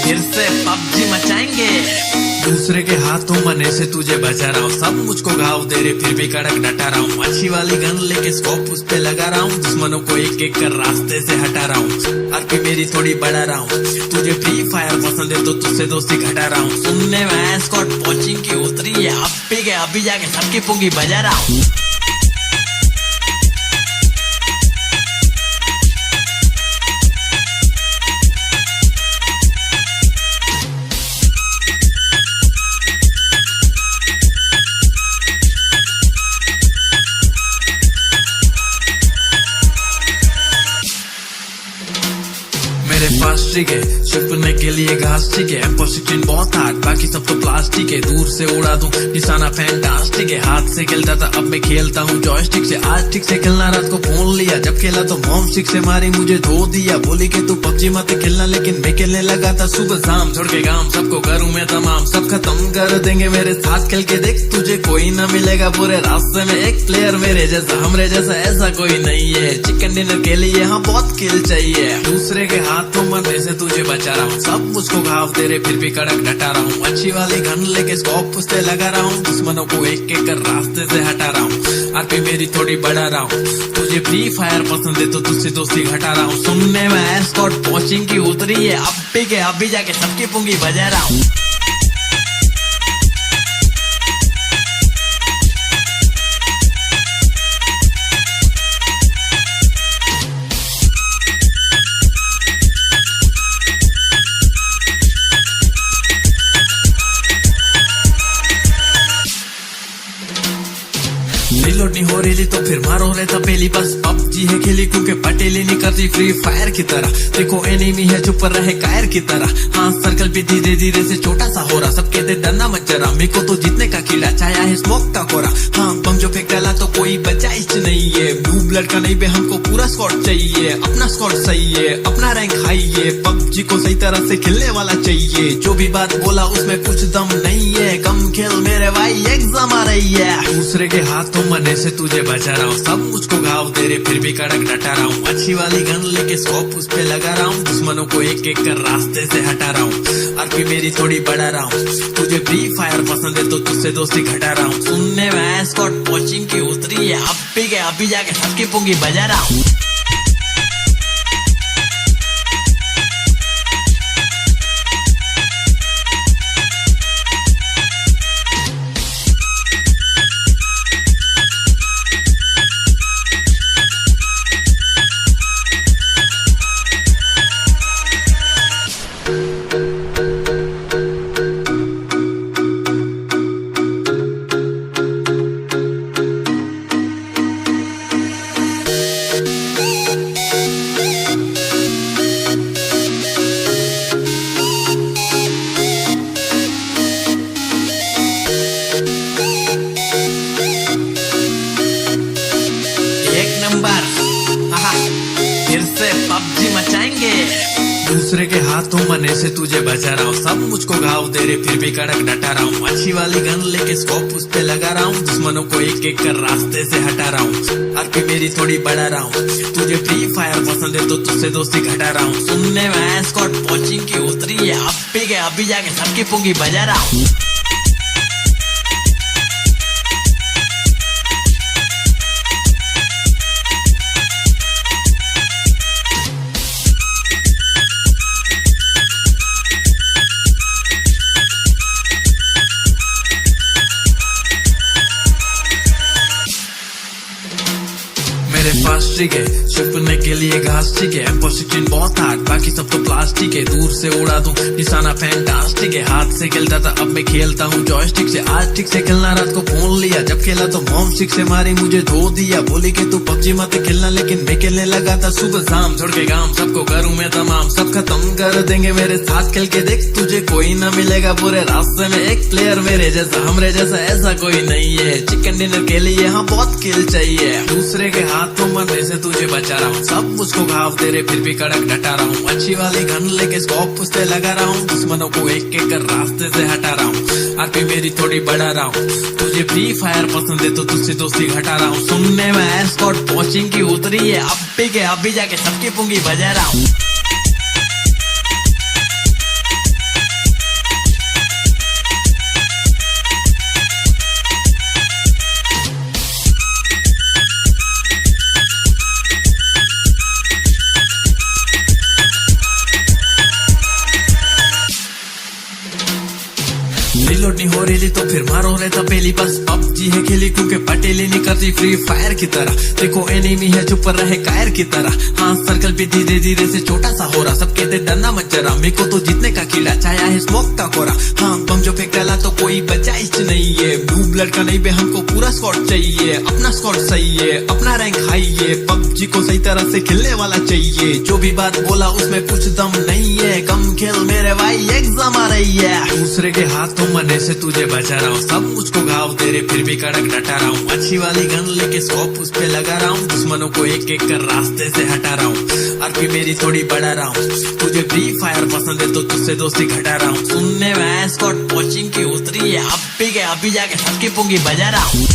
फिर से पबजी मचाएंगे। दूसरे के हाथों मने से तुझे बचा रहा हूँ, सब मुझको घाव दे रहे फिर भी कड़क डटा रहा हूँ। अच्छी वाली गन लेके स्कोप उस पे लगा रहा हूँ, दुश्मनों को एक एक कर रास्ते से हटा रहा हूँ। आरपी मेरी थोड़ी बढ़ा रहा हूँ, तुझे फ्री फायर पसंद है तो तुझसे दोस्ती घटा रहा हूँ। सुनने में स्कॉट कोचिंग की उतरी है, अभी जाके सबकी पुंगी बजा रहा हूँ। मेरे पास ठीक है छिपने के लिए घास ठीक है, M16 बहुत हार्ड बाकी सब तो प्लास्टिक है। दूर से उड़ा दूं निशाना फैंटास्टिक है, हाथ से खेलता था अब मैं खेलता हूँ जॉयस्टिक से। आज ठीक से खेलना रात को फोन लिया, जब खेला तो मॉम स्टिक से मारी मुझे धो दिया। बोली कि तू पबजी मत खेलना, लेकिन मैं खेलने लगा था सुबह शाम। छोड़ के काम सबको करूँ मैं तमाम, सब खत्म कर देंगे मेरे साथ खेल के देख। तुझे कोई ना मिलेगा पूरे रास्ते में एक प्लेयर मेरे जैसा, हमरे जैसा ऐसा कोई नहीं है। चिकन डिनर के लिए हाँ बहुत किल चाहिए, दूसरे के हाथों मरने से तुझे बचा रहा हूँ। सब मुझको घाव दे रहे फिर भी कड़क डटा रहा हूँ। अच्छी वाली गन लेके स्कोप उस पे लगा रहा हूँ, दुश्मनों को एक एक कर रास्ते से हटा रहा हूँ। आरपी मेरी थोड़ी बढ़ा रहा हूँ, तुझे फ्री फायर पसंद है तो तुझसे दोस्ती घटा रहा हूँ। सुनने में स्कॉट कोचिंग की उतरी है, अभी जाके सबकी पुंगी बजा रहा हूँ। रिलोड नहीं हो रही तो फिर मारो रहता पहली, बस पबजी है खेली क्योंकि पटेली नहीं करती फ्री फायर की तरह। देखो एनिमी है चुप रहे कायर की तरह, हाँ सर्कल भी धीरे धीरे से छोटा सा हो रहा। सब कहते डरना मत जरा, मेरे को तो जीतने का कीड़ा छाया है स्मोक का कोरा। हाँ बम जो फेंक डाला तो कोई बचा इच नहीं है, ब्लू ब्लड का नहीं बे हमको पूरा स्क्वाड चाहिए। अपना स्क्वाड सही है, अपना रैंक हाई है, पबजी को सही तरह से खेलने वाला चाहिए। जो भी बात बोला उसमें कुछ दम नहीं है, कम खेल मेरे भाई एग्जाम आ रही है। दूसरे के हाथों मरने से तुझे बचा रहा हूँ, सब मुझको घाव दे रहे फिर भी कड़क डटा रहा हूँ। अच्छी वाली गन लेके स्कोप उस पे लगा रहा हूँ, दुश्मनों को एक एक कर रास्ते से हटा रहा हूँ। आरपी मेरी थोड़ी बढ़ा रहा हूँ, तुझे फ्री फायर पसंद है तो तुझसे दोस्ती घटा रहा हूँ। सुनने में स्कॉट कोचिंग की उतरी है, अभी जाके सबकी पुंगी बजा रहा हूँ। फिर से पबजी मचाएंगे। दूसरे के हाथों मरने से तुझे बचा रहा हूँ, सब मुझको घाव दे रहे फिर भी कड़क डटा रहा हूँ। अच्छी वाली गन लेके स्कोप उस पे लगा रहा हूँ, दुश्मनों को एक एक कर रास्ते से हटा रहा हूँ। आरपी मेरी थोड़ी बढ़ा रहा हूँ, तुझे फ्री फायर पसंद है तो तुझसे दोस्ती घटा रहा हूँ। सुनने में स्कॉट कोचिंग की उतरी है, अभी जाके सबकी पुंगी बजा रहा हूँ। मेरे पास ठीक है, छिपने के लिए घास ठीक है, M16 बहुत हार्ड बाकी सब तो प्लास्टिक है, दूर से उड़ा दूं निशाना फैंटास्टिक है, हाथ से खेलता था अब मैं खेलता हूँ जॉयस्टिक से, आज ठीक से खेलना रात को फोन लिया, जब खेला तो मॉम सिक्स से मारी मुझे धो दिया, बोली कि तू PUBG मत खेलना, लेकिन मैं खेलने लगा था सुबह शाम, छोड़ के गांव सबको करूं मैं तमाम, सब खत्म कर देंगे मेरे साथ खेल के देख, तुझे कोई ना मिलेगा पूरे रास्ते में एक प्लेयर मेरे जैसा, हमरे जैसा ऐसा कोई नहीं है, चिकन डिनर के लिए हाँ बहुत किल चाहिए, दूसरे के हाथों मरने से तुझे बचा रहा हूँ, सब मुझको घाव दे रहे फिर भी कड़क डटा रहा हूँ, अच्छी वाली गन लेके स्कोप उस पे लगा रहा हूँ, दुश्मनों को एक एक कर रास्ते से हटा रहा हूँ, आरपी मेरी थोड़ी बढ़ा रहा हूँ, तुझे फ्री फायर पसंद है तो तुझसे दोस्ती घटा रहा हूँ, सुनने में एस्कॉर्ट पहुंचिंग की उतरी है, अब भी जाके सबकी पुंगी बजा रहा हूँ। रिलोड नहीं हो रही तो फिर मारो रहता पहली बस, PUBG है खेली क्योंकि पटेली नहीं करती फ्री फायर की तरह, देखो एनिमी है चुप रहे कायर की तरह, हाँ सर्कल भी धीरे धीरे से छोटा सा हो रहा, सब कहते डरना मत जरा, मेरे को तो जीतने का कीड़ा छाया है स्मोक का कोरा, हाँ बम जो फेंक डाला तो कोई बचाइश नहीं है, ब्लू ब्लड का नहीं बे हमको पूरा स्क्वाड चाहिए, अपना स्क्वाड सही है अपना रैंक हाई है, PUBG को सही तरह से खेलने वाला चाहिए, जो भी बात बोला उसमें कुछ दम नहीं है, कम खेल मेरे भाई एग्जाम आ रही है, दूसरे के हाथों मरने से तुझे बचा रहा हूँ, सब मुझको घाव दे रहे फिर भी कड़क डटा रहा हूँ, अच्छी वाली गन लेके स्कोप उस पे लगा रहा हूँ, दुश्मनों को एक एक कर रास्ते से हटा रहा हूँ, आरपी मेरी थोड़ी बढ़ा रहा हूँ, तुझे फ्री फायर पसंद है तो तुझसे दोस्ती घटा रहा हूँ, सुनने में एस्कॉर्ट पहुंचिंग की उतरी है, अब भी जाके सबकी पुंगी बजा रहा हूँ।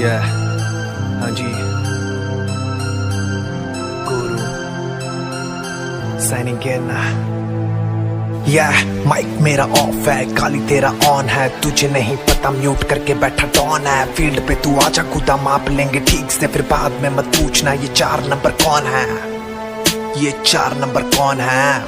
हाँ जी, गुरु साइनिंग इन। माइक मेरा ऑफ है, गाली तेरा ऑन है, तुझे नहीं पता म्यूट करके बैठा डॉन है, फील्ड पे तू आजा कूदा माप लेंगे ठीक से, फिर बाद में मत पूछना ये 4 नंबर कौन है, ये 4 नंबर कौन है,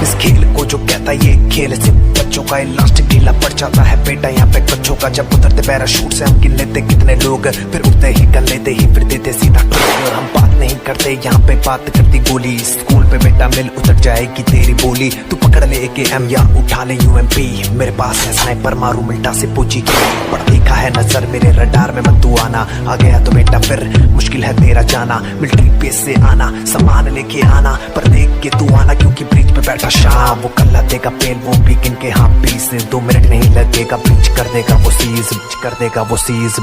इस खेल को जो कहता ये खेल सिर्फ बच्चों का, इलास्टिक ढीला पड़ जाता है बेटा यहाँ पे बच्चों का, जब उतरते पैराशूट से हम गिन लेते कितने लोग, फिर उठते ही कर लेते ही फिर देते सीधा और हम बात नहीं करते यहाँ पे बात करती गोली, स्कूल पे बेटा मिल उतर जाएगी तेरी बोली, तू पकड़ ले AKM या उठा ले UMP, मेरे पास है स्नाइपर मारू मिल्टा से पूछी पढ़ देखा है नजर मेरे रडार में मत तू आना, आ गया तो बेटा फिर मुश्किल है तेरा जाना, मिलिट्री बेस से आना सामान लेके आना, पर देख के तू आना क्योंकि ब्रिज पे बैठा शाह, वो कल्ला देगा पेल वो भी गिन के हाँ 20 2 मिनट नहीं लगेगा, ब्रीच कर देगा वो सीज,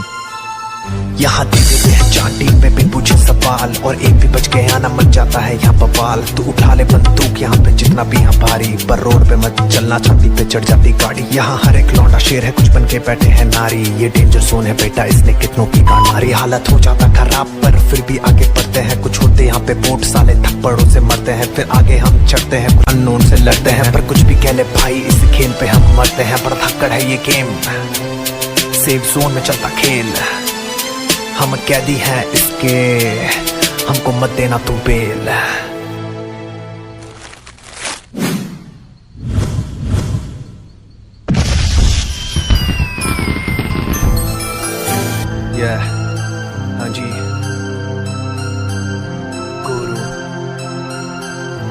यहाँ दे देते हैं चांटिंग पे बिन पूछे सवाल, और एक भी बच गया ना मच जाता है यहाँ बवाल, तू उठा ले बंदूक यहाँ पे जितना भी यहाँ भारी, पर रोड पे मत चलना छाती पे चढ़ जाती गाड़ी, यहाँ हर एक लौंडा शेर है कुछ बन के बैठे हैं नारी, ये डेंजर जोन है बेटा इसने कितनों की गांड मारी, हालत हो जाता खराब पर फिर भी आगे बढ़ते हैं, कुछ होते यहाँ पे बोट साले थप्पड़ों से मरते हैं, फिर आगे हम चढ़ते हैं कुछ अननोन से लड़ते हैं, पर कुछ भी कह ले भाई इस खेल पे हम मरते हैं, पर धक्कड़ है ये गेम सेफ जोन में चलता खेल, हम कैदी हैं इसके हमको मत देना तू बेल। हाँ जी, गुरु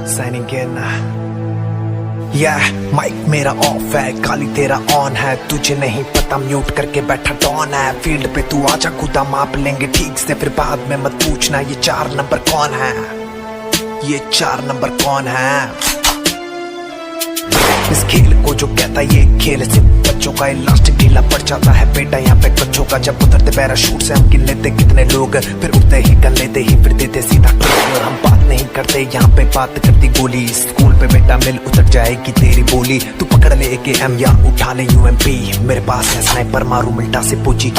साइनिंग इन। माइक मेरा ऑफ है, गाली तेरा ऑन है, तुझे नहीं पता म्यूट करके बैठा डॉन है, फील्ड पे तू आजा कूदा माप लेंगे ठीक से, फिर बाद में मत पूछना ये 4 नंबर कौन है, ये 4 नंबर कौन है, इस खेल को जो कहता ये खेल सिर्फ बच्चों का, इलास्टिक ढीला पड़ जाता है बेटा यहाँ पे बच्चों का, जब उतरते पैराशूट से हम गिन लेते कितने लोग, फिर उठते ही कर लेते ही फिर देते सीधा और हम बात नहीं करते यहाँ पे बात करती गोली, स्कूल पे बेटा मिल उतर जाएगी तेरी बोली, तू पकड़ ले AKM या उठा ले UMP, मेरे पास है स्नाइपर मारू मिल्टा से पूछी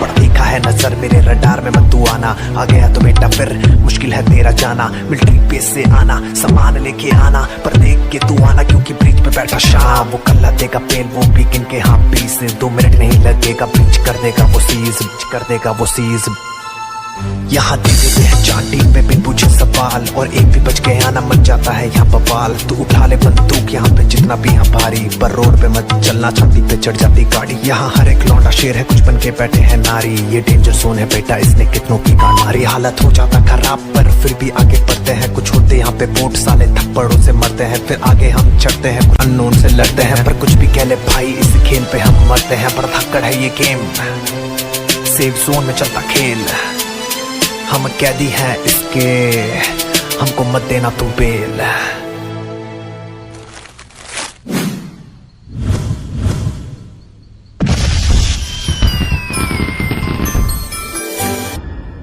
पढ़ रखा है नजर, मेरे रडार में मत तू आना। आ गया तो बेटा फिर मुश्किल है तेरा जाना, मिलिट्री बेस से आना, सामान लेके आना, पर देख के तू आना क्योंकि ब्रिज पे बैठा शाम। वो कल्ला देगा पेल, वो बीकिन के हाँ पीस, 2 मिनट नहीं लगेगा, ब्रिज कर देगा वो सीज, कर देगा वो सीज। यहाँ दे देते हैं चाटी पे बिन पूछे सवाल, और एक भी बच गया ना मच जाता है यहाँ बवाल। तू उठा ले बंदूक यहाँ पे जितना भी यहाँ भारी, पर रोड पे मत चलना, छाती पे चढ़ जाती गाड़ी। यहाँ हर एक लौंडा शेर है, कुछ बन के बैठे हैं नारी, ये डेंजर जोन है बेटा, इसने कितनों की गान मारी। हालत हो जाता खराब पर फिर भी आगे बढ़ते हैं, कुछ होते यहाँ पे बोट साले थप्पड़ों से मरते हैं, फिर आगे हम चढ़ते हैं, अननोन से लड़ते हैं। पर कुछ भी कह ले भाई, इस खेल पे हम मरते हैं, पर धक्कड़ है ये गेम, सेफ जोन में चलता खेल। हम कैदी हैं इसके, हमको मत देना तू बेल।